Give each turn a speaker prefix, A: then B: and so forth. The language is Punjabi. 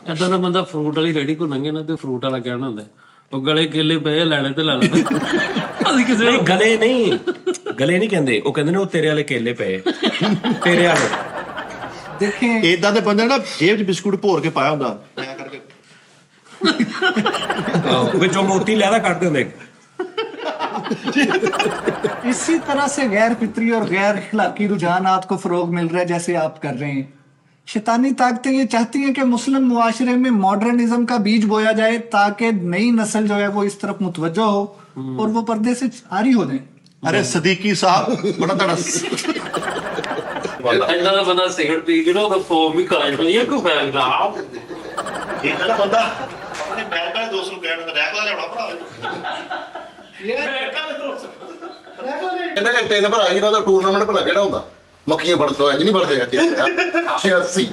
A: ਏਦਾਂ ਦਾ ਬੰਦਾ ਫਰੂਟ ਵਾਲੀ ਰੇਹੜੀ ਕੋ ਲੰਘੇ ਨਾ ਤੇ ਫਰੂਟ ਵਾਲਾ ਕਹਿਣਾ ਹੁੰਦਾ ਉਹ ਗਲੇ ਕੇਲੇ ਪਏ ਲੈਣੇ ਤੇ ਲੈ ਲੈ ਅਸੀਂ ਕਿਸੇ
B: ਨਹੀਂ ਗਲੇ ਨਹੀਂ ਕਹਿੰਦੇ, ਉਹ ਕਹਿੰਦੇ ਨੇ ਉਹ ਤੇਰੇ ਵਾਲੇ ਕੇਲੇ ਪਏ ਤੇਰੇ ਵਾਲੇ।
C: देखें
D: ਇਦਾਂ ਦੇ ਬੰਦੇ ਨਾ ਜੇਬ 'ਚ ਬਿਸਕੁਟ ਭੋਰ ਕੇ ਪਾਇਆ ਹੁੰਦਾ ਐ ਕਰਕੇ
B: ਵਿੱਚੋਂ ਮੋਤੀ ਲਿਆਦਾ ਕੱਢਦੇ ਹੁੰਦੇ।
C: इसी तरह से गैर फितरी और गैर अखलाकी रुझानात को फरोग मिल रहा है जैसे आप कर रहे हैं। शैतानी ताकतें ये चाहती हैं कि मुस्लिम मुआशरे में मॉडर्निज्म का बीज बोया जाए ताकि नई नस्ल जो है वो इस तरफ मुतवज्जो हो और वो पर्दे से आरी हो जाए।
D: ਅਰੇ ਸਦੀਕੀ ਸਾਹਿਬ ਬੜਾ ਤੁਹਾਡਾ
A: ਇੰਨਾ ਦਾ ਬੰਦਾ ਸਿਗਰਟ ਪੀ ਕੇ ਨਾ ਉਹਦਾ ਫੋਮ ਵੀ ਕਾਇ ਹੋਣੀ ਹੈ ਕੋਈ ਫਾਇਦਾ
D: ਇਹਨਾਂ ਦਾ ਬੰਦਾ ਆਪਣੇ ਬੈਗ ਵਾਲੇ ਦੋਸਤ ਨੂੰ ਕਹਿਣ ਦਾ ਰੈਗਲਾ ਲਿਆਉਣਾ ਭਰਾ
E: ਕਹਿੰਦਾ ਕਿ ਤਿੰਨ ਭਰਾ ਇਹਨਾਂ ਦਾ ਟੂਰਨਾਮੈਂਟ ਭਲਾ ਕਿਹੜਾ ਹੁੰਦਾ? ਮੱਖੀਆਂ ਫੜਨ ਤੋਂ ਇੰਜ ਨਹੀਂ ਫੜਦੇ 86